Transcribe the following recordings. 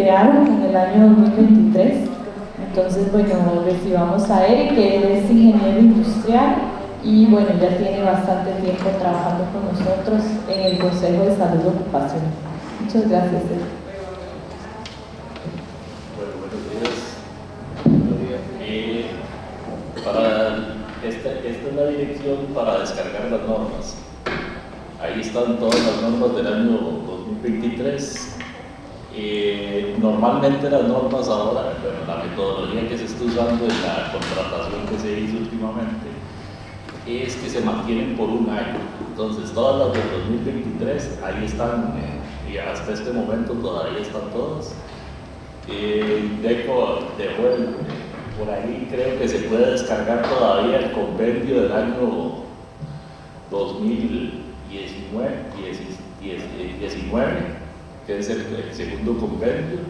crearon en el año 2023. Entonces, bueno, recibamos a Eric, que él es ingeniero industrial y bueno, ya tiene bastante tiempo trabajando con nosotros en el Consejo de Salud Ocupacional. Muchas gracias, Eric. Bueno, buenos días. Esta es la dirección para descargar las normas. Ahí están todas las normas del año 2023. Normalmente las normas ahora, la metodología que se está usando en la contratación que se hizo últimamente, es que se mantienen por un año. Entonces todas las del 2023, ahí están, y hasta este momento todavía están todas. DECO dejó por ahí, creo que se puede descargar todavía el compendio del año 2019, que es el segundo compendio.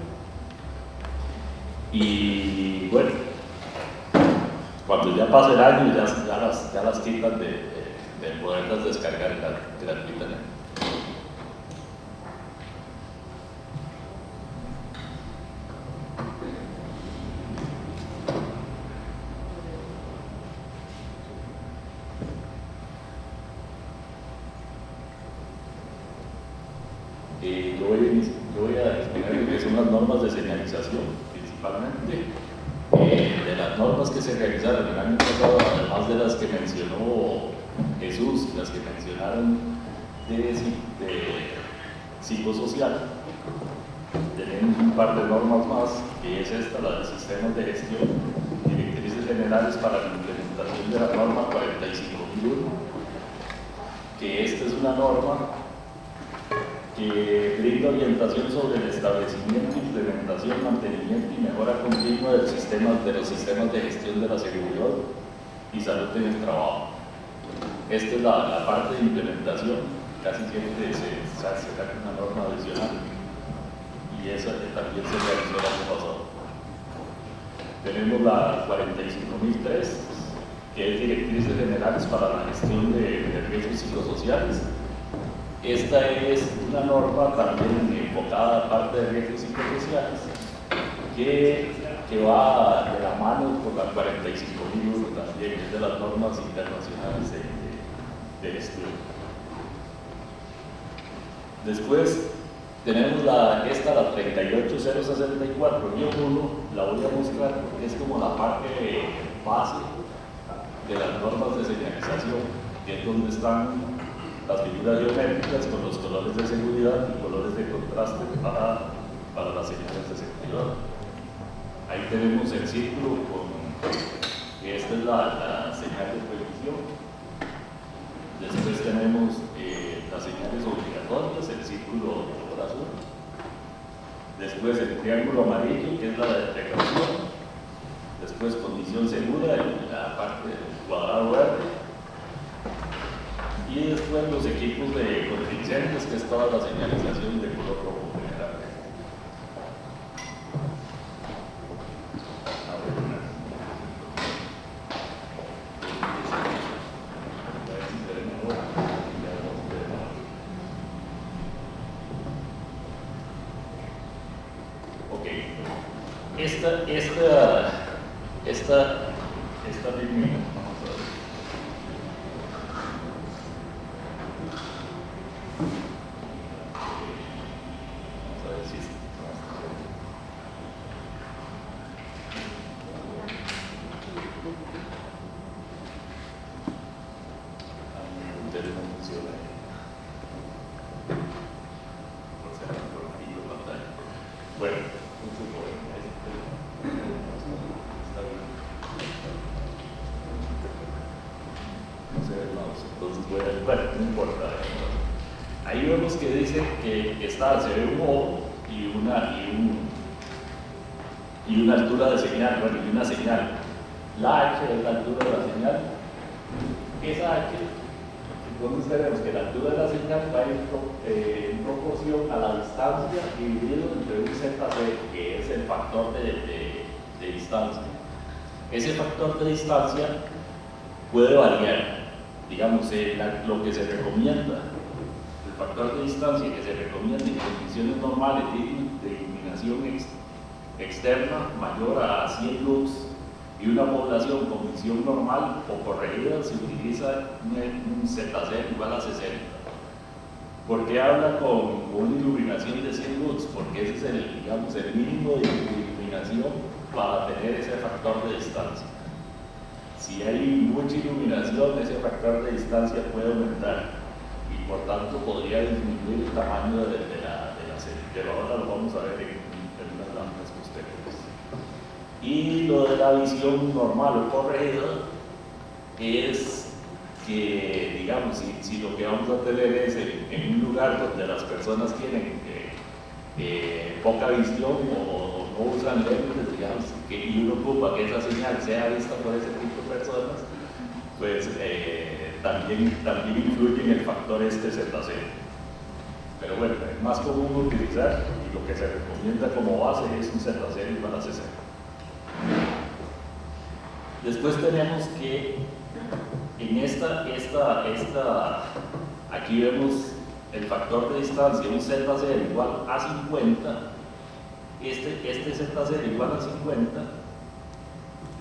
Y bueno, cuando ya pase el año ya las quitan de poderlas descargar gratuitamente. Yo voy a explicar lo que son las normas de señalización, principalmente. De las normas que se realizaron el año pasado, además de las que mencionó Jesús, las que mencionaron de psicosocial, tenemos un par de normas más, que es esta, la de sistemas de gestión, directrices generales para la implementación de la norma 45001, que esta es una norma que brinda orientación sobre el establecimiento, implementación, mantenimiento y mejora continua de los sistemas de gestión de la seguridad y salud en el trabajo. Esta es la parte de implementación, casi siempre se saca una norma adicional y esa también se realizó el año pasado. Tenemos la 45003, que es directrices generales para la gestión de riesgos psicosociales. Esta es una norma también enfocada a parte de riesgos psicosociales que va de la mano con la 45001 también, es de las normas internacionales de gestión. Después tenemos la 38064-1, la voy a mostrar porque es como la parte base de las normas de señalización, que es donde están las figuras geométricas con los colores de seguridad y colores de contraste para las señales de seguridad. Ahí tenemos el círculo que esta es la señal de previsión. Después tenemos las señales obligatorias, el círculo color azul. Después el triángulo amarillo, que es la de precaución. Después condición segura, la parte del cuadrado verde. Y después los equipos de contingencias, que es toda la señalización de color rojo general. Ok. Esta línea. Bueno, no sé el mouse, entonces bueno, no importa. Ahí vemos que dice que se ve un ojo y una altura de señal, bueno, y una señal. La H es la altura de la señal. Esa H, entonces tenemos que la altura de la señal va en proporción a la distancia dividido entre un ZC, que es el factor de distancia. Ese factor de distancia puede variar, digamos, lo que se recomienda, el factor de distancia que se recomienda en condiciones normales de iluminación iluminación externa mayor a 100 lux y una población con visión normal o corregida, se utiliza un ZC igual a 60. ¿Por qué habla con una iluminación de 100 lux? Porque ese es el mínimo de iluminación para tener ese factor de distancia. Si hay mucha iluminación, ese factor de distancia puede aumentar y por tanto podría disminuir el tamaño de la serie, pero ahora lo vamos a ver en unas láminas posteriores. Y lo de la visión normal o corregida es que, digamos, si lo que vamos a tener es en un lugar donde las personas tienen poca visión o no usan lentes, digamos, y uno ocupa que esa señal sea vista por ese tipo de personas, pues también influye en el factor ZC. Pero bueno, es más común utilizar, y lo que se recomienda como base es un ZC igual a 60. Después tenemos que en aquí vemos el factor de distancia, un ZC igual a 50. Este ZC igual a 50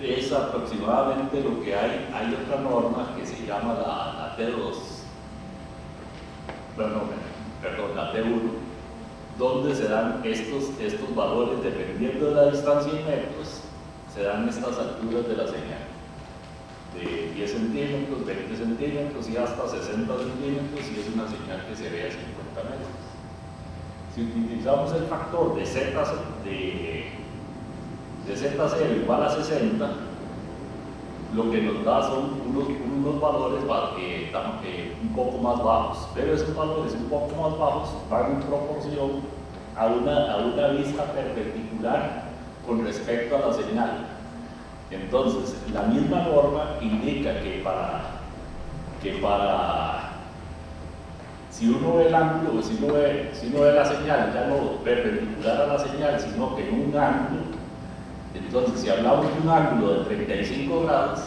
es aproximadamente lo que hay. Hay otra norma que se llama la T2, la T1, donde se dan estos valores dependiendo de la distancia en metros, se dan estas alturas de la señal, de 10 centímetros, 20 centímetros y hasta 60 centímetros, y es una señal que se ve a 50 metros. Si utilizamos el factor de ZC igual a 60, lo que nos da son unos valores un poco más bajos, pero esos valores un poco más bajos van en proporción a una vista perpendicular con respecto a la señal. Entonces, la misma norma indica que si uno ve el ángulo, si uno ve la señal ya no perpendicular a la señal, sino que en un ángulo, entonces si hablamos de un ángulo de 35 grados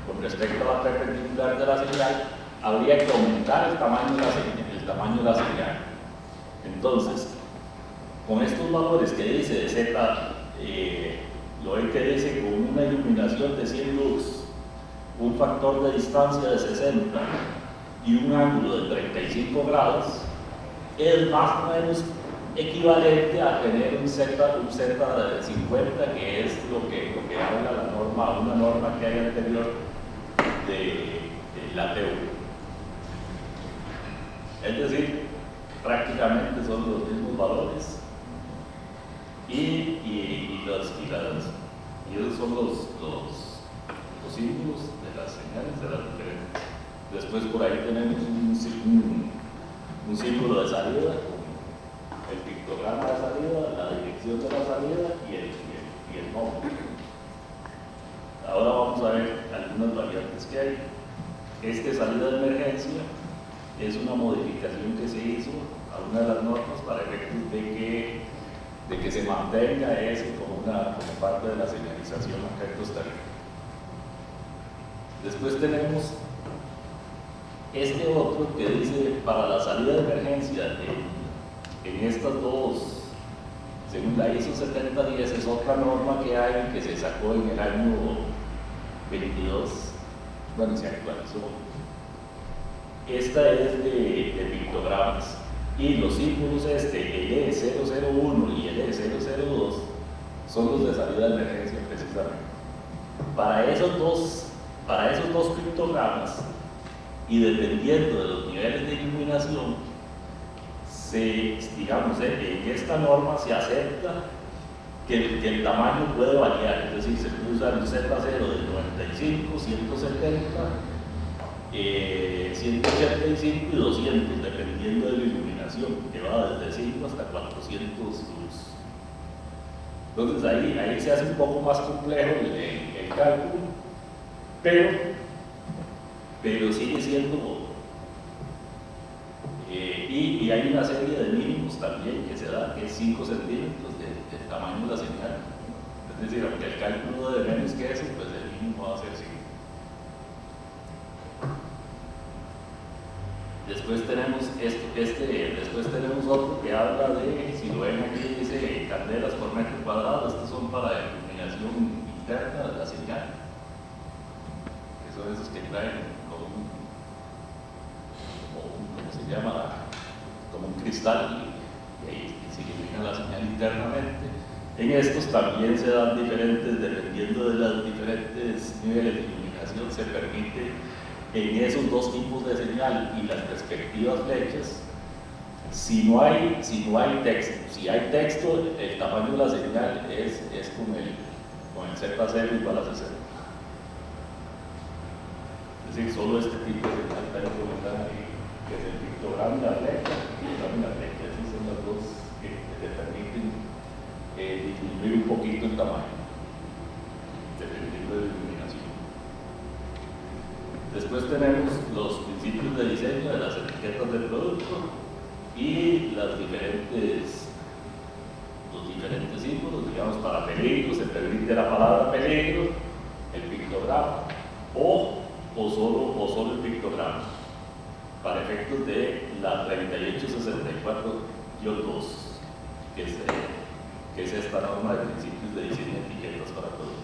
con respecto a la perpendicular de la señal, habría que aumentar el tamaño de la señal. Entonces, con estos valores que dice de Z, lo ven que dice con una iluminación de 100 lux, un factor de distancia de 60 y un ángulo de 35 grados, es más o menos equivalente a tener un Z de 50, que es lo que habla la norma, una norma que hay anterior de la T1. Es decir, prácticamente son los mismos valores y esos son los símbolos de las señales de las diferentes. Después por ahí tenemos un símbolo de salida, el pictograma de salida, la dirección de la salida y el nombre. Ahora vamos a ver algunas variantes que hay. Salida de emergencia es una modificación que se hizo a una de las normas para efectos de que se mantenga eso como parte de la señalización acá en Costa Rica. Después tenemos otro que dice para la salida de emergencia en estas dos, según la ISO 7010, es otra norma que hay que se sacó en el año 22, bueno, se actualizó. Esta es de pictogramas y los símbolos el E001 y el E002 son los de salida de emergencia precisamente. Para esos dos pictogramas y dependiendo de los niveles de iluminación, digamos, en esta norma se acepta que el tamaño puede variar, es decir, se puede usar un Z0 de 95, 170, 185 y 200, dependiendo de la iluminación, que va desde 5 hasta 400 luz. Entonces ahí se hace un poco más complejo el cálculo, pero sigue siendo. Y hay una serie de mínimos también que se da, que es 5 centímetros del tamaño de la señal. Es decir, aunque el cálculo de menos que eso, pues el mínimo va a ser 5. Después tenemos después tenemos otro que habla de, si lo ven aquí, dice candelas por metro cuadrado. Estos son para iluminación interna de la señal, que son esos que traen como ¿cómo se llama? Como un cristal y ahí se ilumina la señal internamente. En estos también se dan diferentes, dependiendo de los diferentes niveles de iluminación, se permite en esos dos tipos de señal y las respectivas flechas, si no hay texto. Si hay texto, el tamaño de la señal es con el Z0 igual a 60. Es decir, solo este tipo de señal está implementada aquí, que es el pictograma y la flecha. Esas son las dos que te permiten disminuir un poquito el tamaño, dependiendo de la iluminación. Después tenemos los principios de diseño de las etiquetas del producto y los diferentes símbolos. Digamos, para peligro se permite la palabra peligro, el pictograma o solo el pictograma, para efectos de la 3864-2, que es esta norma de principios de diseño de etiquetas para productos.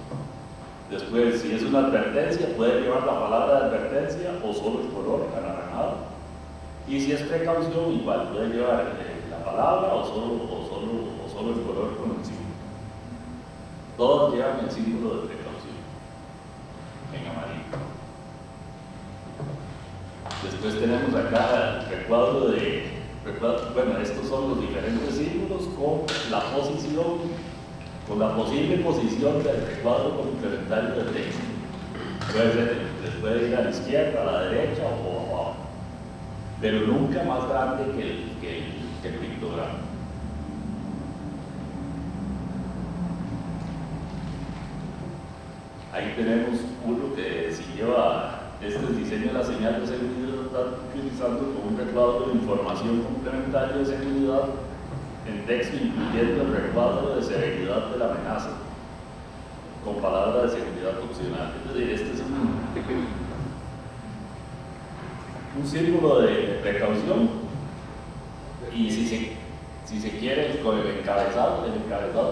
Después, si es una advertencia, puede llevar la palabra de advertencia o solo el color anaranjado. Y si es precaución, igual puede llevar la palabra o solo el color con el símbolo. Todos llevan el símbolo de precaución en amarillo. Después tenemos acá el recuadro bueno, estos son los diferentes símbolos con la posible posición del recuadro complementario del texto. Puede ir a la izquierda, a la derecha o abajo, pero nunca más grande que el pictograma. Ahí tenemos uno que si lleva este diseño de la señal de seguridad, está utilizando como un recuadro de información complementaria de seguridad en texto, incluyendo el recuadro de severidad de la amenaza con palabra de seguridad opcional. Es decir, este es un símbolo de precaución, y si se quiere, con el encabezado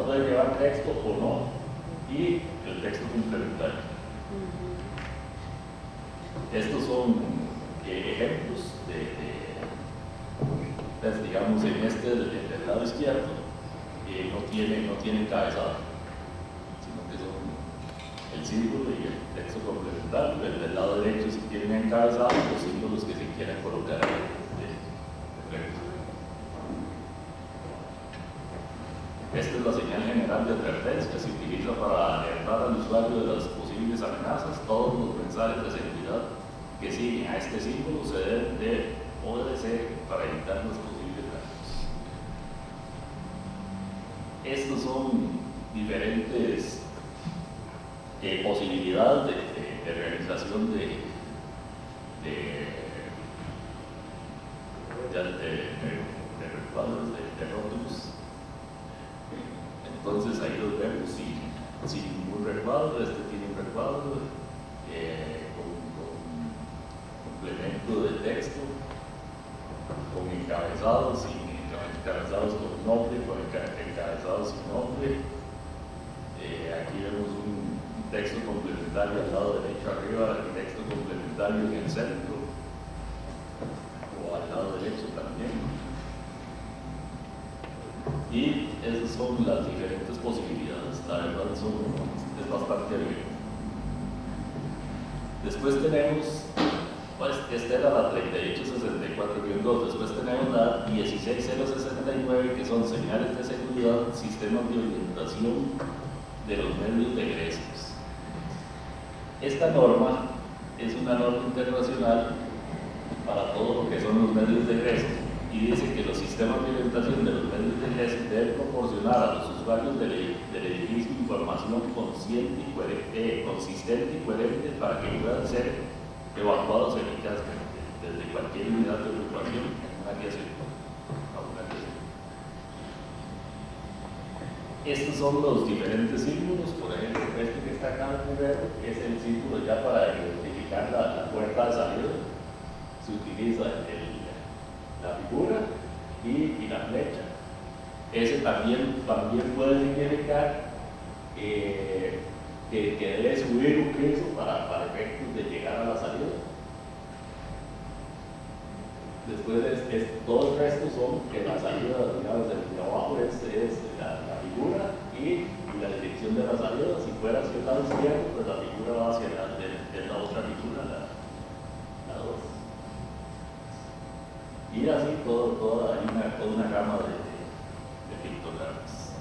puede llevar texto o no, y el texto complementario. Estos son ejemplos pues, digamos, en del lado izquierdo no tiene encabezado, sino que son el símbolo y el texto complementario. El del lado derecho sí tienen encabezado los símbolos que se quieran colocar Esta es la señal general de advertencia. Se utiliza para alertar al usuario de las posibles amenazas. Todos los mensajes de seguridad que siguen a este símbolo se deben de obedecer para evitar los posibles daños. Estos son diferentes posibilidades de realización de recuadros de rótulos. Entonces ahí los vemos sin ningún recuadro. Este tiene un recuadro con complemento de texto, con encabezados, encabezados con nombre, con encabezados sin nombre. Aquí vemos un texto complementario al lado derecho arriba, el texto complementario en el centro, o al lado derecho también. Y esas son las diferentes posibilidades. La verdad es bastante abierto. Después tenemos, pues esta era la 3864-2, después tenemos la 16069, que son señales de seguridad, sistemas de orientación de los medios de egresos. Esta norma es una norma internacional para todo lo que son los medios de egreso, y dice que los sistemas de orientación de los medios de egreso deben proporcionar a los usuarios del edificio información consistente y coherente para que puedan ser evacuados eficazmente desde cualquier unidad de ocupación en una área segura. Estos son los diferentes símbolos. Por ejemplo, este que está acá primero es el símbolo ya para identificar la puerta de salida. Se utiliza el la figura y la flecha. Ese también puede significar que debe subir un piso para efectos de llegar a la salida. Después todo el resto son que la salida, digamos, de abajo es la figura y la dirección de la salida. Si fuera hacia el lado izquierdo, pues la figura va hacia la otra figura, la 2. Y así toda una gama de pictogramas.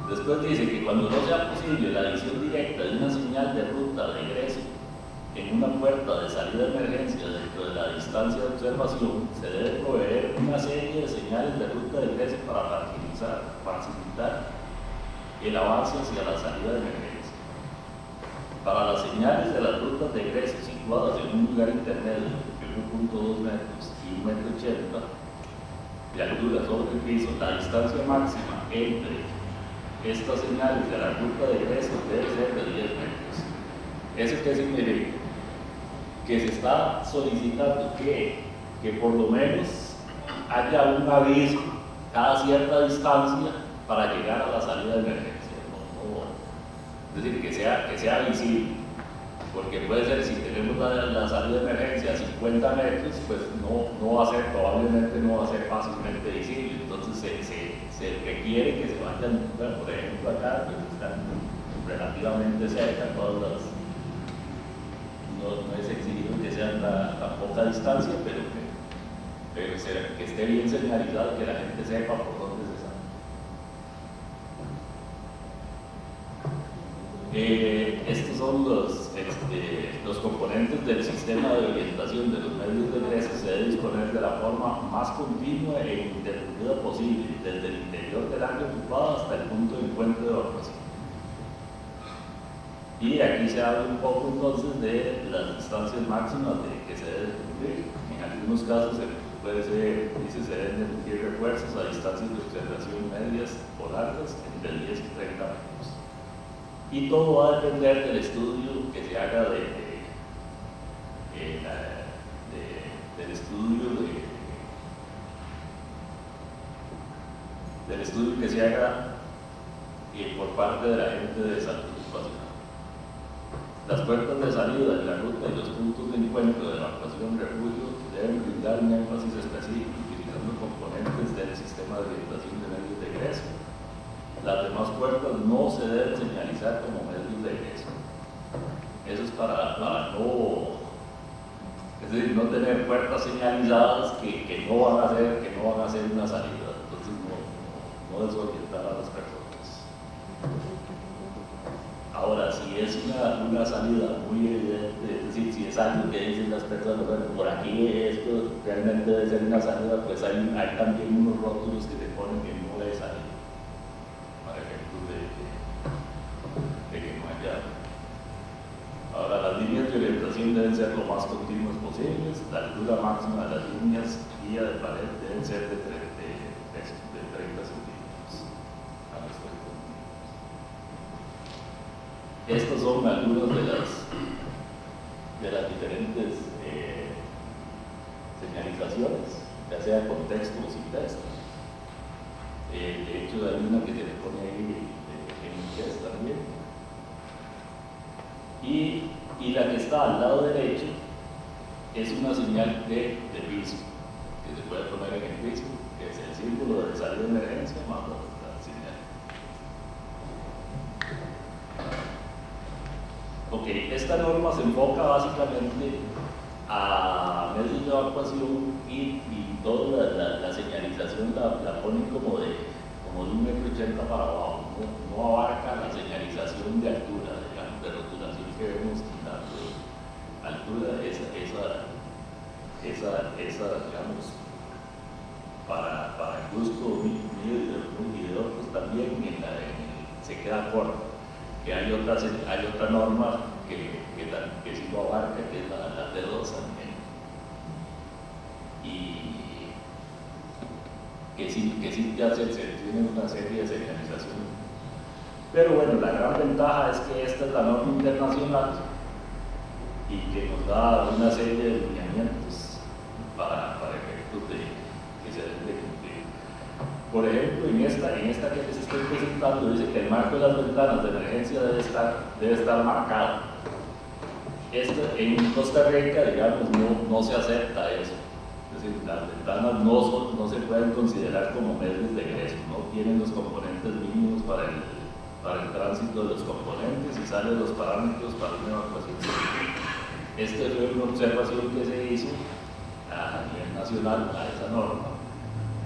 Después dice que cuando no sea posible la adición directa de una señal de ruta de egreso en una puerta de salida de emergencia dentro de la distancia de observación, se debe proveer una serie de señales de ruta de egreso para facilitar el avance hacia la salida de emergencia. Para las señales de las rutas de egreso situadas en un lugar intermedio de 1.2 metros y 1,80 m de altura sobre el piso, la distancia máxima entre estas señales de la ruta de egreso debe ser de 10 metros. ¿Eso qué significa? Que se está solicitando que por lo menos haya un aviso cada cierta distancia para llegar a la salida de emergencia. Es decir, que sea visible, porque puede ser, si tenemos la salida de emergencia a 50 metros, pues probablemente no va a ser fácilmente visible. Entonces se requiere que se vayan, bueno, por ejemplo acá, pues están relativamente cerca todas las. No es exigido que sean a poca distancia, pero que esté bien señalizado, que la gente sepa por dónde se sale. Estos son los componentes del sistema de orientación de los medios de egreso. Se debe disponer de la forma más continua e ininterrumpida posible, desde el interior del área ocupada hasta el punto de encuentro de evacuación. Y aquí se habla un poco entonces de las distancias máximas que se deben cumplir. En algunos casos se deben emitir refuerzos a distancias de observación medias o largas entre 10 y 30 metros. Y todo va a depender del estudio que se haga del estudio que se haga por parte de la gente de salud ocupacional. Las puertas de salida de la ruta y los puntos de encuentro de evacuación refugio deben brindar un énfasis específico utilizando componentes del sistema de orientación de medios de egreso. Las demás puertas no se deben señalizar como medios de egreso. Eso es para no, es decir, no tener puertas señalizadas que no van a hacer una salida. Entonces no desorientar a las personas. Ahora, si es una salida muy evidente, es decir, si es algo que dicen las personas, bueno, por aquí esto realmente debe ser una salida, pues hay también unos rótulos que te ponen que no es salida, para efectos de que no haya. Ahora, las líneas de orientación deben ser lo más continuas posibles, la altura máxima de las líneas guía de pared deben ser de 30 centímetros. Estas son algunas de las diferentes señalizaciones, ya sea con texto o sin texto. De hecho, hay una que se le pone ahí en inglés también. Y la que está al lado derecho es una señal de piso, que se puede poner en el piso, que es el símbolo de salida de emergencia más la señal. Ok, esta norma se enfoca básicamente a medios de evacuación y toda la señalización la ponen como de 1,80 m para abajo, no abarca la señalización de altura, digamos, de rotulación que vemos quitando altura, esa digamos, para el gusto mío y de otros también se queda corto. Que hay otra norma que sí lo abarca, que es la T2 también, y que sí ya se tiene una serie de señalización. Pero bueno, la gran ventaja es que esta es la norma internacional y que nos da una serie de lineamientos para efectos que se deben de cumplir. Por ejemplo, en esta que les estoy presentando dice que el marco de las ventanas de emergencia debe estar marcado. En Costa Rica, digamos, no se acepta eso. Es decir, las ventanas no se pueden considerar como medios de egreso, no tienen los componentes mínimos para el tránsito de los componentes y salen los parámetros para una evacuación. Esta fue una observación que se hizo a nivel nacional a esa norma,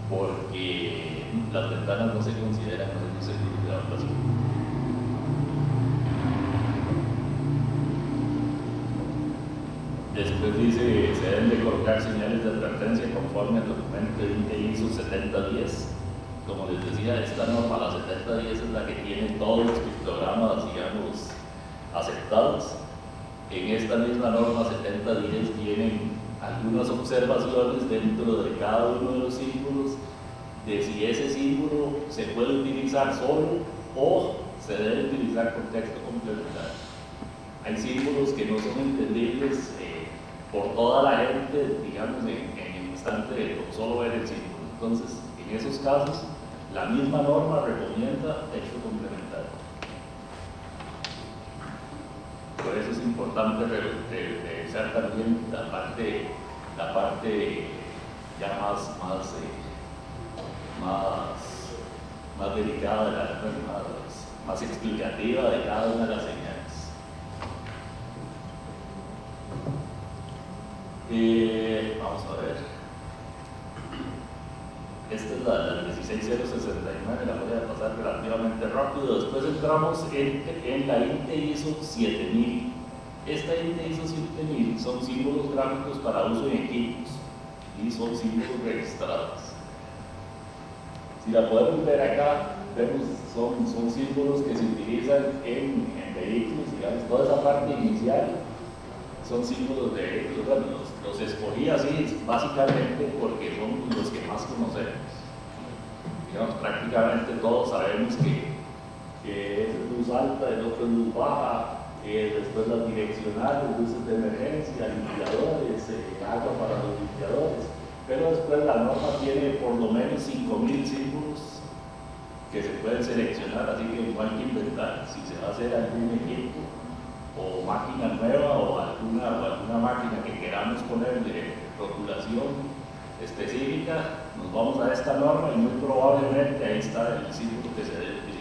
porque las ventanas no se consideran medios seguros de evacuación. Después dice, se deben de colocar señales de advertencia conforme al documento de ISO 7010. Como les decía, esta norma, la 7010, es la que tiene todos los pictogramas, digamos, aceptados. En esta misma norma 7010 vienen algunas observaciones dentro de cada uno de los símbolos, de si ese símbolo se puede utilizar solo o se debe utilizar con texto complementario. Hay símbolos que no son entendibles por toda la gente, digamos, en el instante de solo ver el símbolo. Entonces, en esos casos, la misma norma recomienda texto complementario. Por eso es importante revisar también la parte ya más delicada, más explicativa de cada una de las señales. Vamos a ver. Esta es la 16069, la voy a pasar relativamente rápido. Después entramos en la INTE ISO 7000. Esta INTE ISO 7000 son símbolos gráficos para uso en equipos y son símbolos registrados. Si la podemos ver acá, vemos son símbolos que se utilizan en vehículos, digamos, toda esa parte inicial son símbolos de vehículos. Bueno, los escogí así básicamente porque son los que más conocemos. Digamos, prácticamente todos sabemos que es luz alta, el otro es luz baja, después las direccionales, luces de emergencia, limpiadores, agua para los limpiadores. Pero después la norma tiene por lo menos 5000 símbolos que se pueden seleccionar, así que no hay que inventar. Si se va a hacer algún equipo o máquina nueva o alguna máquina que queramos ponerle rotulación específica, nos vamos a esta norma y muy probablemente ahí está el símbolo que se debe utilizar.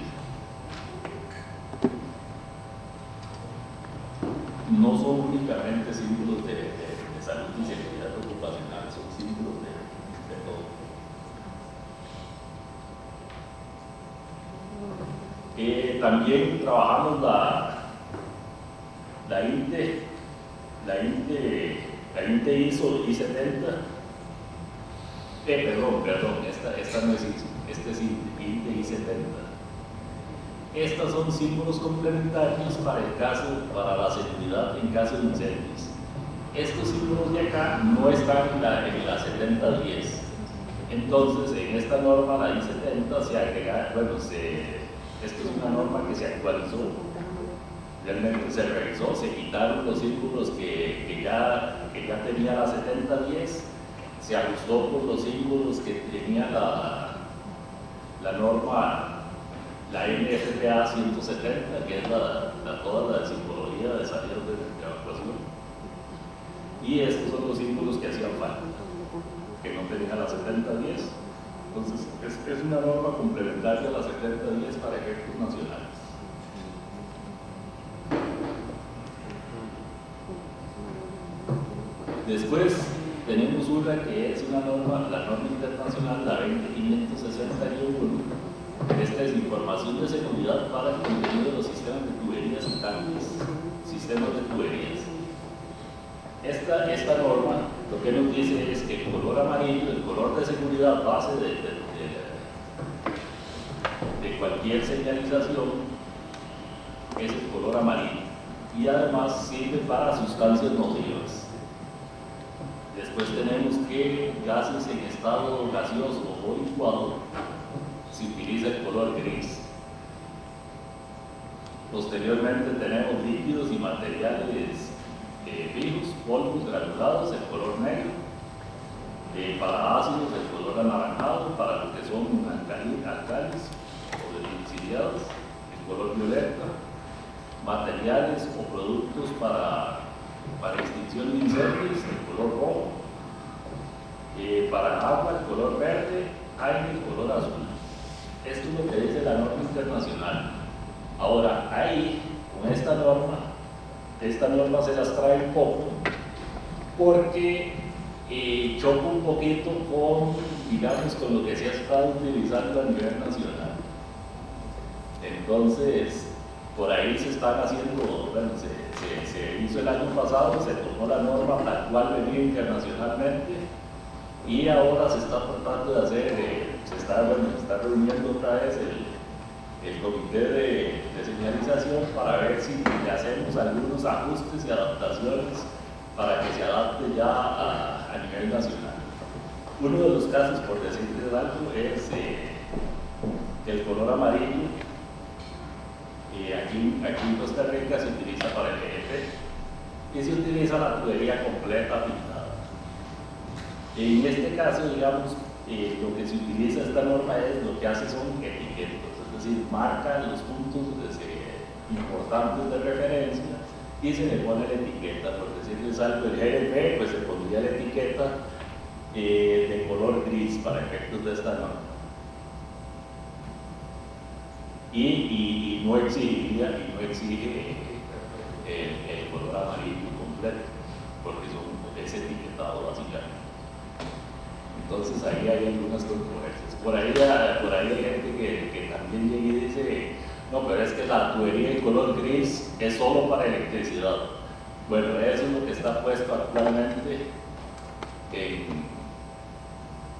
No son únicamente símbolos de salud y seguridad ocupacional, son símbolos de todo. También trabajamos la INTE ISO I70, esta no es ISO, este es INTE I70. Estas son símbolos complementarios para la seguridad en caso de incendios. Estos símbolos de acá no están en la 7010. Entonces, en esta norma, la I70, se agrega, esto es una norma que se actualizó. Realmente se revisó, se quitaron los símbolos que ya tenía la 7010, se ajustó por los símbolos que tenía la norma, la NFPA 170, que es toda la simbología de salidas de evacuación. Y estos son los símbolos que hacían falta, que no tenía la 7010. Entonces, es una norma complementaria a la 7010 para efectos nacionales. Después tenemos una que es la norma internacional, la 20561. Esta es información de seguridad para el contenido de los sistemas de tuberías y tanques, sistemas de tuberías. Esta norma lo que nos dice es que el color amarillo, el color de seguridad base de cualquier señalización, es el color amarillo y además sirve para sustancias nocivas. Después tenemos que gases en estado gaseoso o licuado se utiliza el color gris. Posteriormente tenemos líquidos y materiales polvos granulados, el color negro, para ácidos, el color anaranjado, para lo que son alcalis o desulfuriados, el color violeta, materiales o productos para extinción de incendios, el color rojo, para agua, el color verde, aire, el color azul. Esto es lo que dice la norma internacional. Ahora, ahí, con esta norma se las trae un poco, porque choca un poquito con, digamos, con lo que se ha estado utilizando a nivel nacional. Entonces, por ahí se están haciendo, bueno, se hizo el año pasado, se tomó la norma tal cual venía internacionalmente, y ahora se está tratando de hacer, se está reuniendo otra vez el comité de señalización para ver si le hacemos algunos ajustes y adaptaciones para que se adapte ya a nivel nacional. Uno de los casos, por decirles algo, es el color amarillo. Aquí en Costa Rica se utiliza para el GF y se utiliza la tubería completa pintada. En este caso, digamos, lo que se utiliza esta norma es lo que hace son etiquetas, es decir, marca los puntos importantes de referencia y se le pone la etiqueta. Por decirles algo, el GLP, pues se pondría la etiqueta de color gris para efectos de esta norma. Y no exige el color amarillo completo, porque es etiquetado básicamente. Entonces ahí hay algunas controversias. Por ahí hay gente que también llega y dice, no, pero es que la tubería de color gris es solo para electricidad. Bueno, eso es lo que está puesto actualmente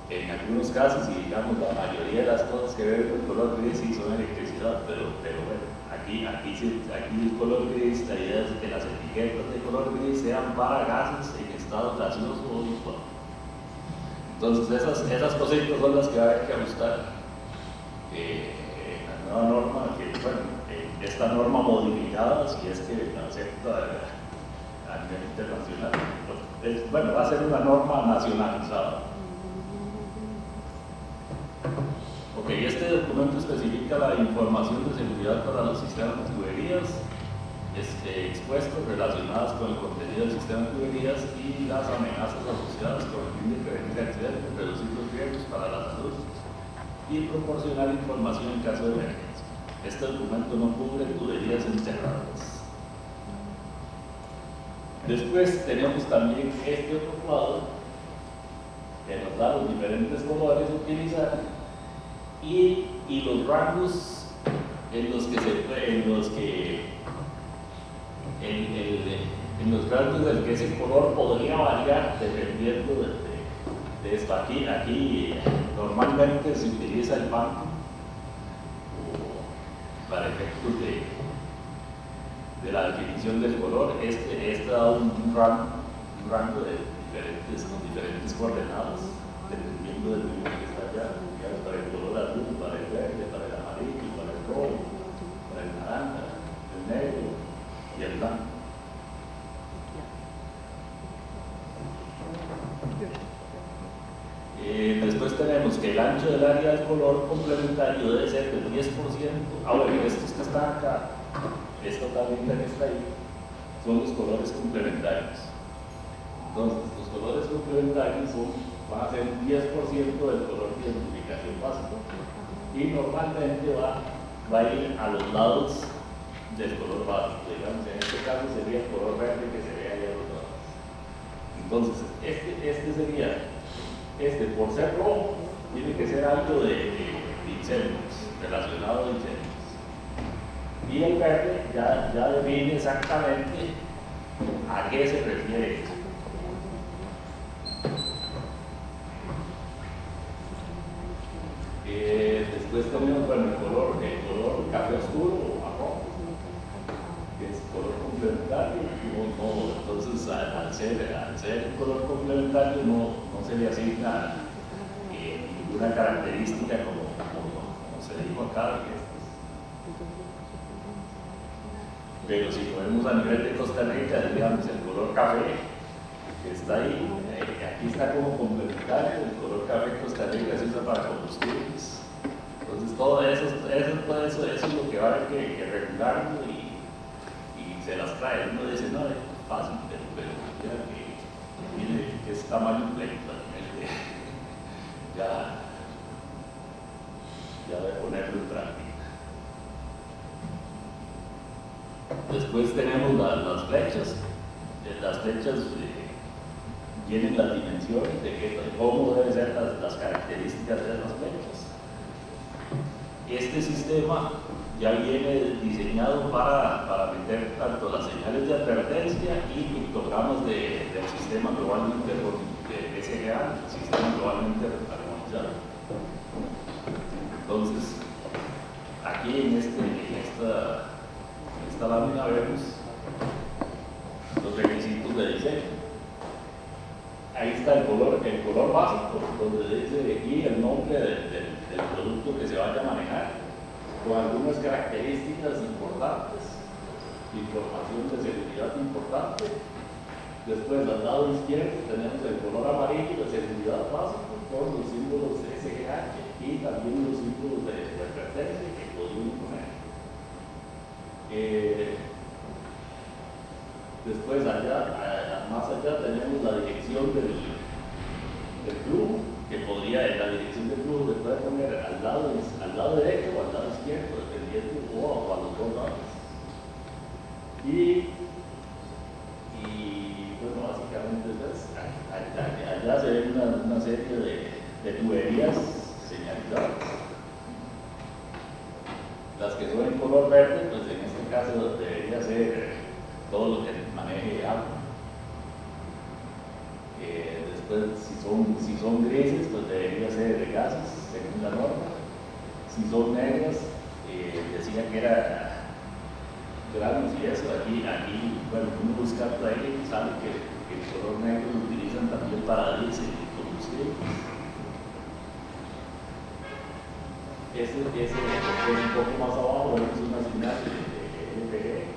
en algunos casos, y digamos la mayoría de las cosas que ven con color gris sí son electricidad, pero bueno, aquí el color gris, la idea es que las etiquetas de color gris sean para gases en estado gaseoso o licuado. Entonces esas cositas son las que va a haber que ajustar en la nueva norma, esta norma modificada, si es que la acepta a nivel internacional. Bueno, va a ser una norma nacionalizada. Ok, este documento especifica la información de seguridad para los sistemas de tuberías expuestos relacionadas con el contenido del sistema de tuberías y las amenazas asociadas con el fin de prevenir accidentes, reducir los riesgos para la salud y proporcionar información en caso de emergencia. Este documento no cubre tuberías enterradas. Después tenemos también este otro cuadro que nos da los diferentes colores a utilizar y los rangos en los rangos del que ese color podría variar dependiendo de esto. Aquí normalmente se utiliza el panto para efectos de la definición del color. Este da un rango de diferentes coordenadas dependiendo del número que está allá, para el color azul, para el verde, para el amarillo, para el rojo, para el naranja, el negro y el blanco. Después tenemos que el ancho del área del color complementario debe ser del 10%. Bueno, estos que están acá, esta tablita que está ahí, son los colores complementarios. Entonces, los colores complementarios van a ser un 10% del color de identificación básico y normalmente va a ir a los lados del color básico. Digamos, en este caso sería el color verde que se ve ahí a los lados. Entonces, este sería, por ser rojo, tiene que ser algo de incendios, relacionado a incendios. Y el verde ya define exactamente a qué se refiere eso. Después tenemos el color café oscuro o marrón, que es color complementario. Entonces, al ser un color complementario, no se le asigna ninguna característica como se dijo acá. Pero si lo vemos a nivel de Costa Rica, digamos, el color café que está ahí, aquí está como complementario, el color café Costa Rica se usa para combustibles. Entonces todo eso es lo que va a haber que regularlo y se las trae. Uno dice, no, es fácil, pero ya que mire que es tamaño pleito, ya de ponerlo en práctica. Después tenemos las flechas. Las flechas tienen las dimensiones de cómo deben ser las características de las flechas. Este sistema ya viene diseñado para meter tanto las señales de advertencia y pictogramas del sistema globalmente de SGA, el sistema globalmente armonizado. Entonces, aquí en esta lámina vemos los requisitos de diseño. Ahí está el color básico, donde dice aquí el nombre del producto que se vaya a manejar, con algunas características importantes, información de seguridad importante. Después, al lado izquierdo, tenemos el color amarillo de seguridad básico, con los símbolos SGH y también los símbolos de advertencia que podemos poner. Después, más allá tenemos la dirección del flujo, que la dirección del flujo se puede poner al lado derecho o al lado izquierdo, dependiendo, o a los dos lados. Y bueno, básicamente allá se ven una serie de tuberías señalizadas. Las que son en color verde, pues en este caso debería ser todo lo que maneje agua. Después, si son grises, pues debería ser de gases, según la norma. Si son negras, decía que era granos y eso. Aquí bueno, uno busca por ahí y sabe que el color negro lo utilizan también para diésel y combustible. Ese un poco más abajo es una señal de LPG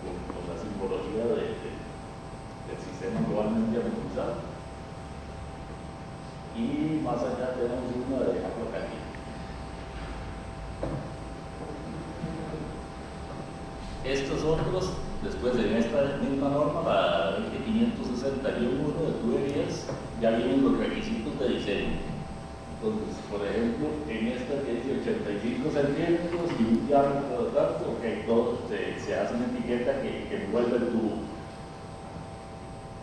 con la simbología del sistema globalmente armonizado. Y más allá tenemos una de agua caliente. Estos otros, después en esta misma norma, la 20561 de tuberías, ya vienen los requisitos de diseño. Entonces, por ejemplo, en esta que dice 85 centímetros y un diámetro de tanto, todo se hace una etiqueta que envuelve el tubo.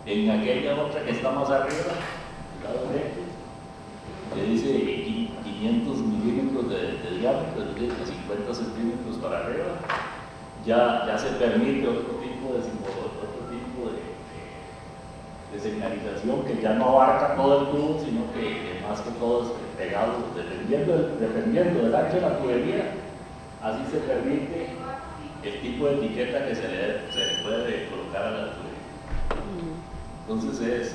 En aquella otra que está más arriba, al lado derecho, que dice 500 milímetros de diámetro, es decir, 50 centímetros para arriba, ya se permite otro tipo de señalización que ya no abarca todo el tubo, sino que más que todo es pegado, dependiendo del ancho de la tubería, así se permite el tipo de etiqueta que se le puede colocar a la tubería. Entonces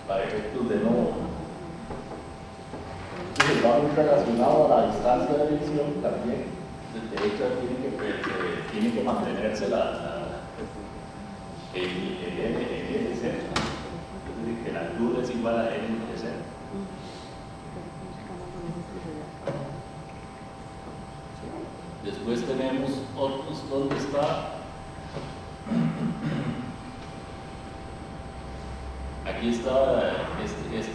para efectos de entonces va muy relacionado a la distancia de visión también. De hecho, tiene que mantenerse el LC, es decir, que la altura es igual a LC. Después tenemos otros donde está. Aquí está, este es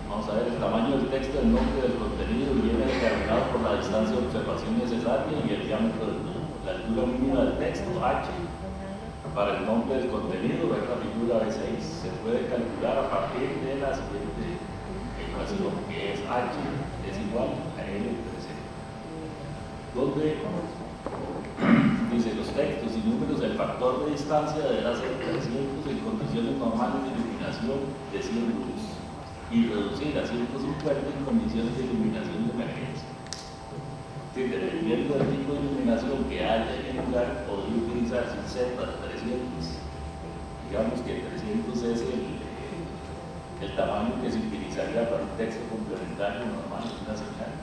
vamos a ver, el tamaño del texto, el nombre del contenido viene determinado por la distancia de observación necesaria y el diámetro del tubo. La altura mínima del texto, H, para el nombre del contenido, es la figura B6, se puede calcular a partir de la siguiente ecuación, que es H es igual a L13, donde dice los textos y números, el factor de distancia deberá ser 300 en condiciones normales de iluminación de 100 luz y reducir a 150 en condiciones de iluminación de emergencia. Sí, dependiendo del tipo de iluminación que haya en el lugar, podría utilizarse un Z de 300. Digamos que 300 es el tamaño que se utilizaría para un texto complementario normal, una señal.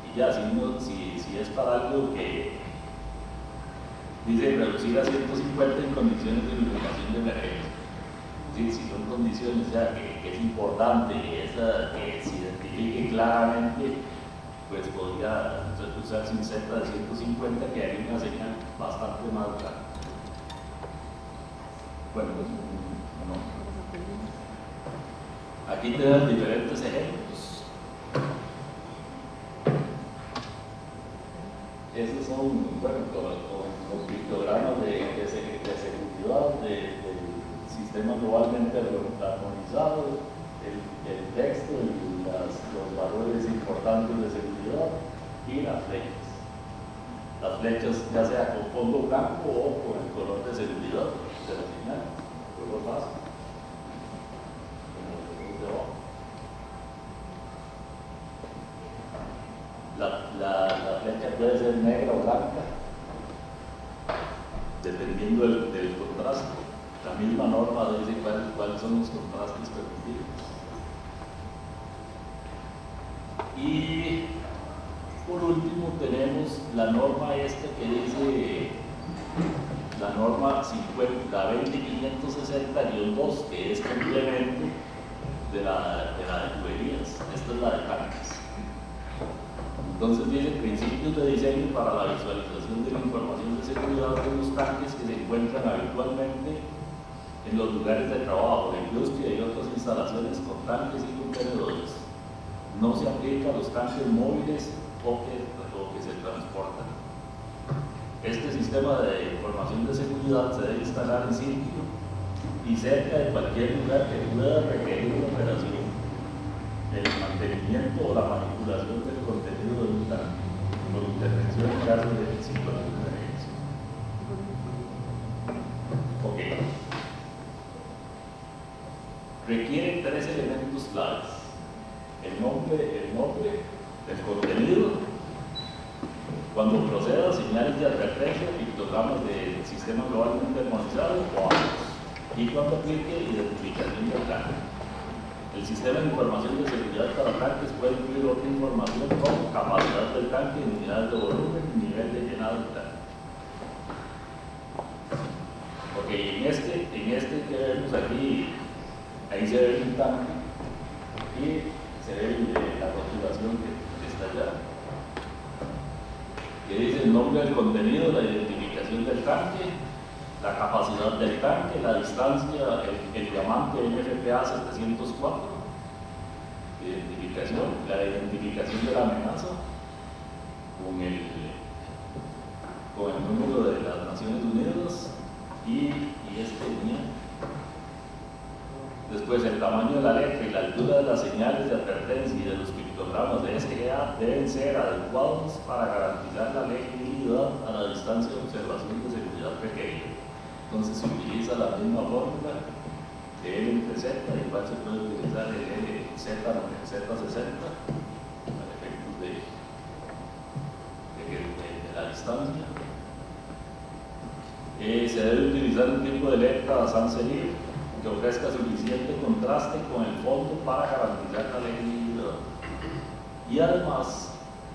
Y ya, si es para algo que dice reducir a 150 en condiciones de iluminación de emergencia. Sí, si son condiciones ya que es importante que se identifique claramente, pues podría usarse un Z de 150 que haría una señal bastante más grande. Bueno, pues no. Aquí tenemos diferentes ejemplos. Esos son, bueno, con pictogramas de seguridad del sistema globalmente armonizado, el texto y los valores importantes de seguridad y las flechas. Las flechas ya sea con fondo blanco o con el color de seguridad de la señal, color básico, como el color de abajo. La flecha puede ser negra o blanca, dependiendo del contraste. La misma norma dice cuáles son los contrastes permitidos. Y por último tenemos la norma esta que dice, la norma 20560-2, que es complemento de la de tuberías. Esta es la de tanques. Entonces dice principios de diseño para la visualización de la información de seguridad de los tanques que se encuentran habitualmente en los lugares de trabajo, de industria y otras instalaciones con tanques y contenedores. No se aplica a los tanques móviles o que se transportan. Este sistema de información de seguridad se debe instalar en sitio y cerca de cualquier lugar que pueda requerir una operación, el mantenimiento o la manipulación del contenido de un tanque, con intervención en caso de situación de emergencia. Ok. Requiere tres elementos claves: el nombre del contenido, cuando proceda a señales de advertencia, pictogramas del sistema globalmente armonizado o ambos, y cuando aplique identificación del tanque. El sistema de información de seguridad para tanques puede incluir otra información como capacidad del tanque, unidades de volumen y nivel de llenado del tanque. Ok, en este que vemos aquí, ahí se ve un tanque y se ve la configuración que está allá, que dice el nombre del contenido, la identificación del tanque, la capacidad del tanque, la distancia, el diamante NFPA 704, la identificación de la amenaza con el número de las Naciones Unidas y nivel. Después, el tamaño de la letra y la altura de las señales de advertencia y de los pictogramas de SGA deben ser adecuados para garantizar la legibilidad a la distancia de observación de seguridad requerida. Entonces se utiliza la misma fórmula de L entre Z, igual se puede utilizar el Z60 para efectos de la distancia. Se debe utilizar un tipo de letra sans serif que ofrezca suficiente contraste con el fondo para garantizar la legibilidad. Y además,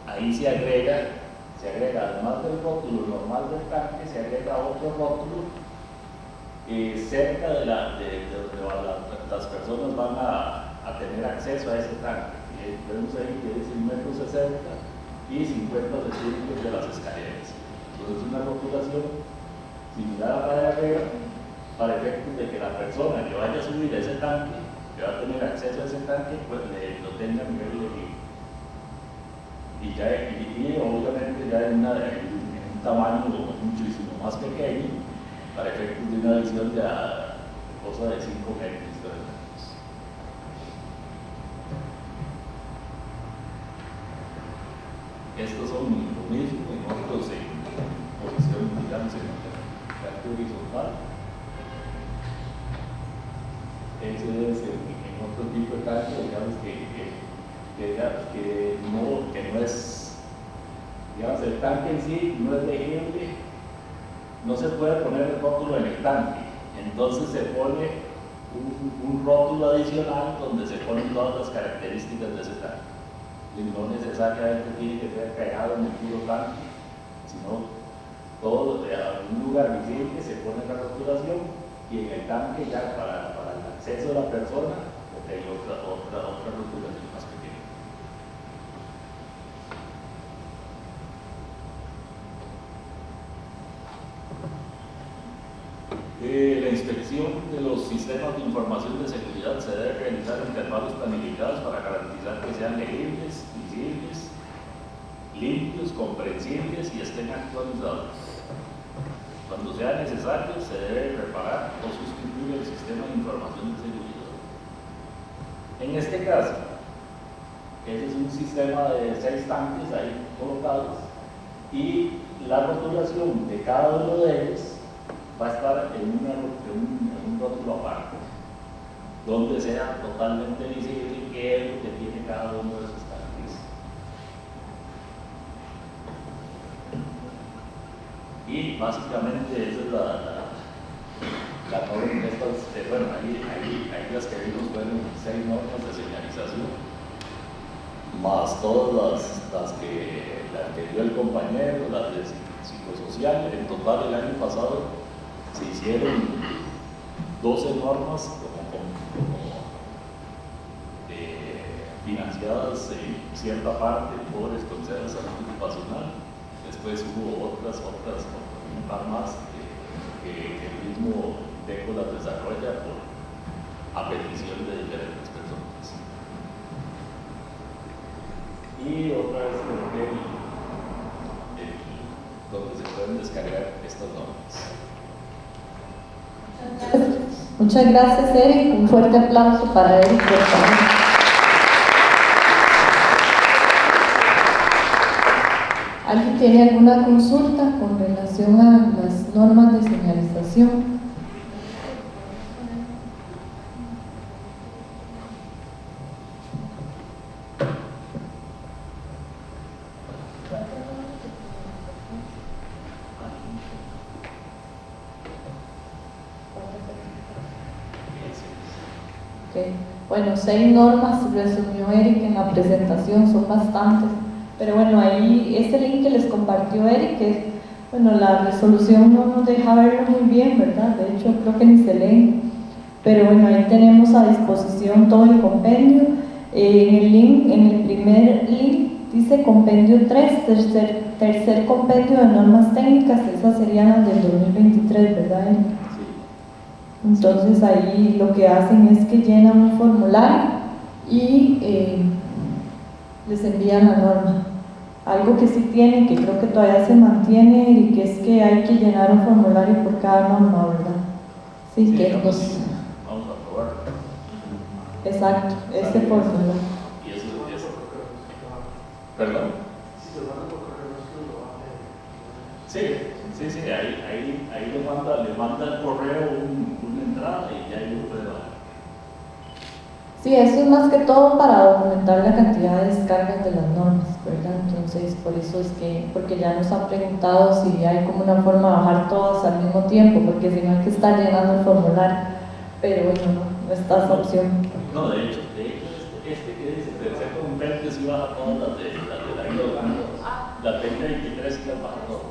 ahí se agrega además del rótulo normal del tanque, se agrega otro rótulo cerca de donde las personas van a tener acceso a ese tanque. Vemos ahí que dice 1,60 m y 50 centímetros de las escaleras. Entonces es una rotulación similar a la de arriba, para efectos de que la persona que vaya a subir a ese tanque, que va a tener acceso a ese tanque, pues lo tenga a nivel legible. Y obviamente ya en un tamaño muchísimo más pequeño, para efectos de una visión de cosa de 5 metros. Estos son lo mismo en otros en posición, digamos, en parte horizontal. Ese es en otro tipo de tanque, digamos que no es, digamos, el tanque en sí no es legible, no se puede poner el rótulo en el tanque, entonces se pone un rótulo adicional donde se ponen todas las características de ese tanque. Y no necesariamente tiene que ser pegado en el puro tanque, sino todo en un lugar visible se pone la rotulación y en el tanque ya para el acceso de la persona hay otra rotulación más pequeña. La inspección de los sistemas de información de seguridad se debe realizar en intervalos planificados para garantizar que sean legibles, visibles, limpios, comprensibles y estén actualizados. Cuando sea necesario, se debe reparar o sustituir el sistema de información de seguridad. En este caso, ese es un sistema de 6 tanques ahí colocados y la rotulación de cada uno de ellos va a estar en un rótulo aparte, donde sea totalmente visible qué es lo que tiene cada uno de esos tanques. Y básicamente esa es la norma. Bueno, ahí las que vimos fueron 6 normas de señalización, más todas las que dio el compañero, las de psicosocial. En total el año pasado se hicieron 12 normas financiadas en cierta parte por el Consejo de Salud Ocupacional. Después hubo un par más que el mismo DECO las desarrolla a petición de diferentes personas. Y otra vez donde se pueden descargar estas normas. Muchas gracias, Eric. Un fuerte aplauso para Eric, por favor. ¿Alguien tiene alguna consulta con relación a las normas de señalización? Okay. Bueno, 6 normas resumió Eric en la presentación, son bastantes. Pero bueno, ahí este link que les compartió Eric, que bueno, la resolución no nos deja verlo muy bien, ¿verdad? De hecho, creo que ni se lee. Pero bueno, ahí tenemos a disposición todo el compendio. En el link, en el primer link, dice compendio 3, tercer compendio de normas técnicas. Esas serían las del 2023, ¿verdad, Eric? Entonces ahí lo que hacen es que llenan un formulario y les envían la norma. Algo que sí tienen, que creo que todavía se mantiene, y que es que hay que llenar un formulario por cada norma, ¿verdad? Sí, que vamos a probar. Exacto, ese formulario. Y eso. ¿Perdón? Sí, ahí le manda el correo una entrada y ya ahí lo puede bajar. Sí, eso es más que todo para documentar la cantidad de descargas de las normas, ¿verdad? Entonces, por eso es que, porque ya nos han preguntado si hay como una forma de bajar todas al mismo tiempo, porque si no hay que estar llenando el formulario, pero bueno, no está esa opción. No, de hecho este que dice tercer compendio sí baja todas las de la guía, la 2023 sí las baja todas.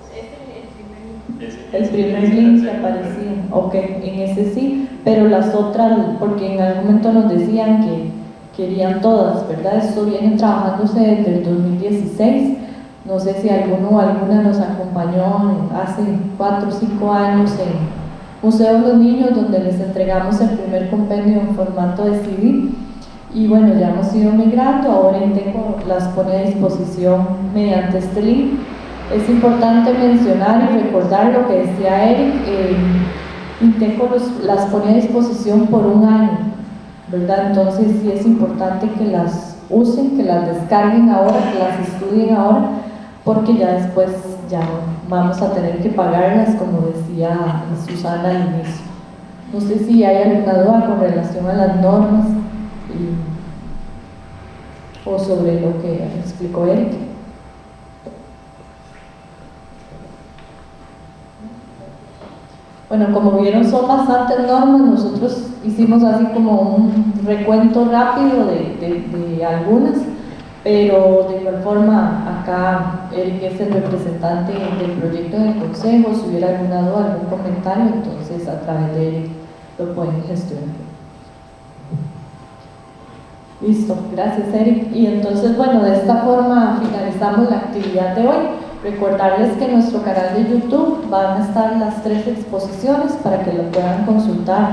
El primer link que aparecía, ok, en ese sí, pero las otras, porque en algún momento nos decían que querían todas, ¿verdad? Esto viene trabajándose desde el 2016, no sé si alguno o alguna nos acompañó hace 4 o 5 años en Museo de los Niños, donde les entregamos el primer compendio en formato de CD, y bueno, ya hemos ido migrando, ahora Inteco las pone a disposición mediante este link. Es importante mencionar y recordar lo que decía Eric, Inteco las pone a disposición por 1 año, ¿verdad? Entonces sí es importante que las usen, que las descarguen ahora, que las estudien ahora, porque ya después ya vamos a tener que pagarlas, como decía Susana al inicio. No sé si hay alguna duda con relación a las normas o sobre lo que explicó Eric. Bueno, como vieron, son bastantes normas. Nosotros hicimos así como un recuento rápido de algunas, pero de igual forma acá Eric es el representante del proyecto en el consejo. Si hubiera alguna duda, algún comentario, entonces a través de Eric lo pueden gestionar. Listo, gracias Eric. Y entonces, bueno, de esta forma finalizamos la actividad de hoy. Recordarles que en nuestro canal de YouTube van a estar las 3 exposiciones para que lo puedan consultar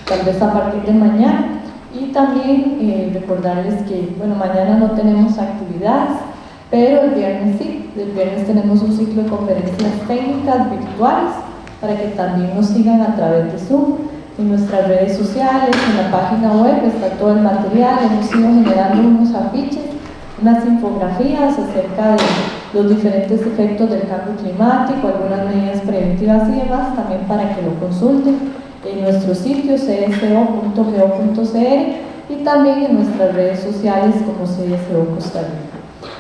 tal vez a partir de mañana. Y también recordarles que, bueno, mañana no tenemos actividades, pero el viernes sí. El viernes tenemos un ciclo de conferencias técnicas virtuales para que también nos sigan a través de Zoom. En nuestras redes sociales, en la página web está todo el material. Hemos ido generando unos afiches, unas infografías acerca de los diferentes efectos del cambio climático, algunas medidas preventivas y demás, también para que lo consulten en nuestro sitio csco.go.cr y también en nuestras redes sociales como CSO Costa Rica.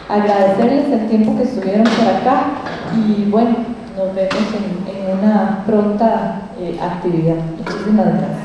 Agradecerles el tiempo que estuvieron por acá y bueno, nos vemos en una pronta actividad. Muchísimas gracias.